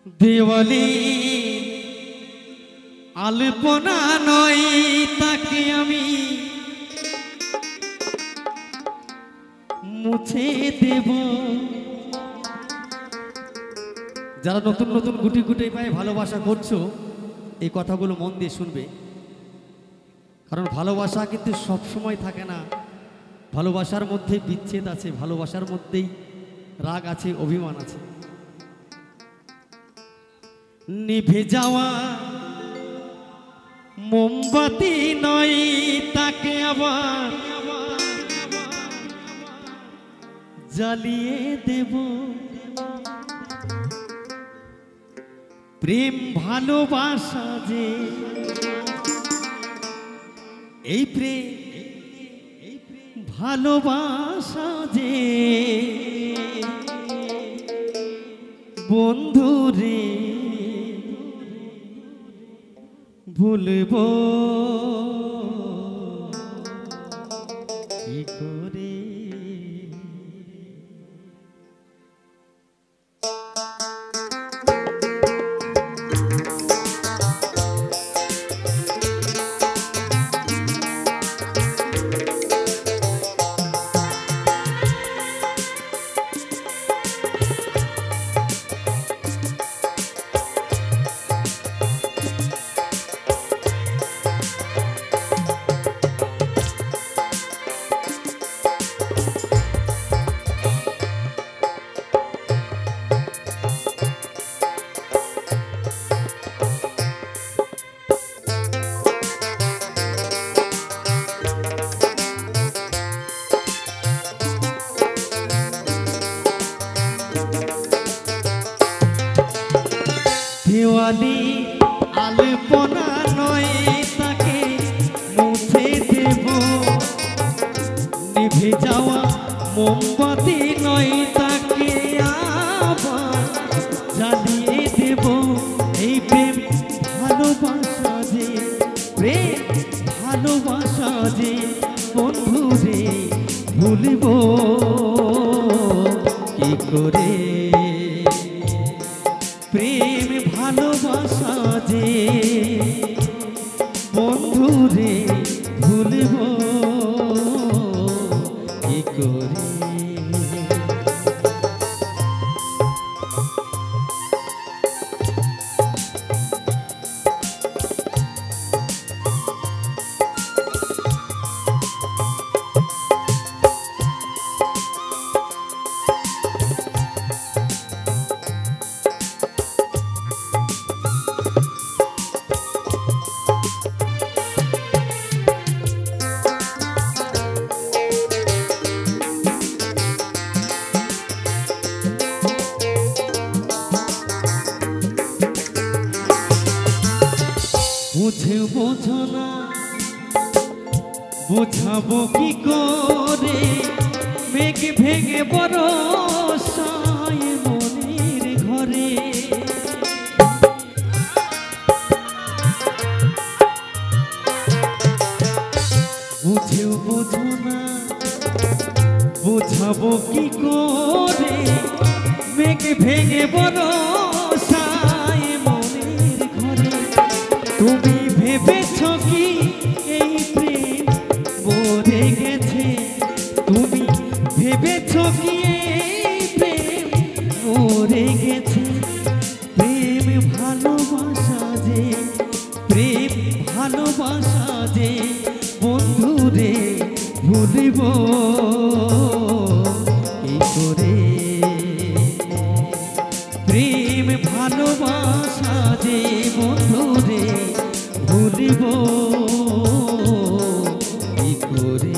দেওয়ালি আলপনা নয় তাকে আমি মুছে দেব। যারা নতুন নতুন গুটি গুটি পায়ে ভালোবাসা করছো এই কথাগুলো মন দিয়ে শুনবে, কারণ ভালোবাসা কিন্তু সব সময় থাকে না। ভালোবাসার মধ্যে বিচ্ছেদ আছে, ভালোবাসার মধ্যেই রাগ আছে, অভিমান আছে। নিভে যাওয়া মোমবাতি নয় তাকে আবার জ্বালিয়ে দেব। প্রেম ভালোবাসা যে এই প্রেম ভালোবাসা যে বন্ধুরে ভুলব কি করে। দেওয়ালি আলপনা নয় তাকে মুছে দেব। নিভে যাওয়া মোমবাতি নয় তাকে আবার জ্বালিয়ে দেব। এই প্রেম ভালোবাসা যে, প্রেম ভালোবাসা যে বন্ধুরে ভুলব কি করে। প্রেম ভালোবাসা যে বন্ধুরে ভুলব কি করে। বুঝে বোঝো না বোঝাবো কি করে, মেঘ ভেঙে বরষায় মনের ঘরে। বুঝে বোঝো না বোঝাবো কি করে, মেঘ ভেঙে বরষায় মনের ঘরে। তুমি ভেবেছ কি এই প্রেম মরে গেছে, তুমি ভেবেছ কি এই প্রেম মরে গেছে। প্রেম ভালোবাসা যে, প্রেম ভালোবাসা যে বন্ধুরে ভুলব কি করে। প্রেম ভালোবাসা যে বন্ধুরে ভুলব কি করে।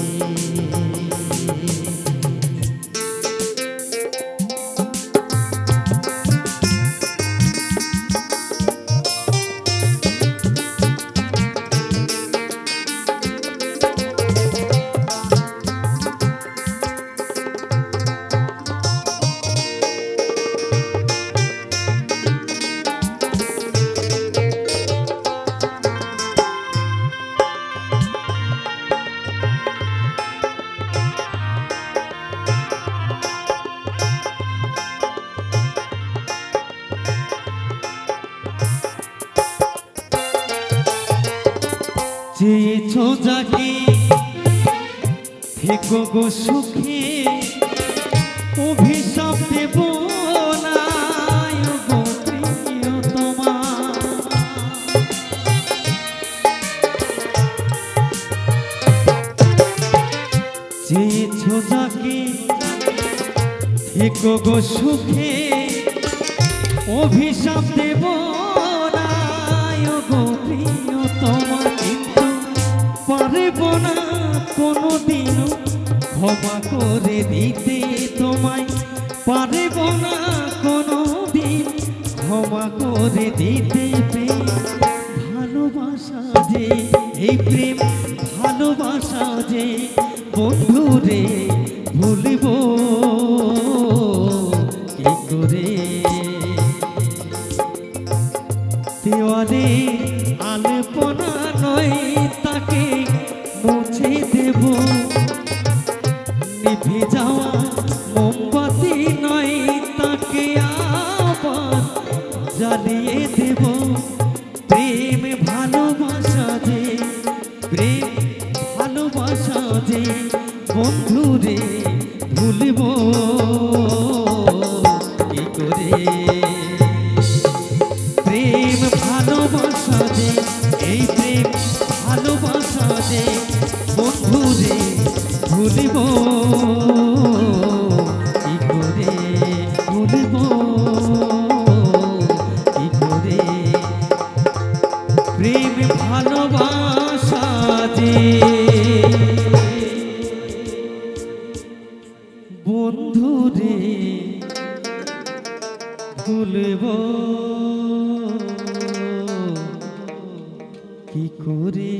চেয়েছো যাকে থেকো গো সুখে অভিশাপ দেব না গো প্রিয়তমা। চেয়েছো যাকে থেকো গো সুখে অভিশাপ দেব না গো প্রিয়তমা। কিন্তু পারব না কোনোদিনও ক্ষমা করে দিতে তোমায়, পারব না কোনোদিন ক্ষমা করে দিতে। প্রেম ভালোবাসা যে এই প্রেম ভালোবাসা যে বন্ধুরে ভুলিব কি করে। দেওয়ালে আলপনা নয় তাকে মুছে দেব, নিভে যাওয়া মোমবাতি নয় তাকে আবার জ্বালিয়ে দেব। প্রেম ভালোবাসা যে প্রেম ভালোবাসা যে বন্ধুরে ভুলিব কি করে। প্রেম ভালোবাসা যে এই প্রেম ভালোবাসা যে বন্ধুরে ভুলিব কি করে, ভুলিব কি করে। প্রেম ভালোবাসা যে বন্ধুরে ভুলিব কি করে।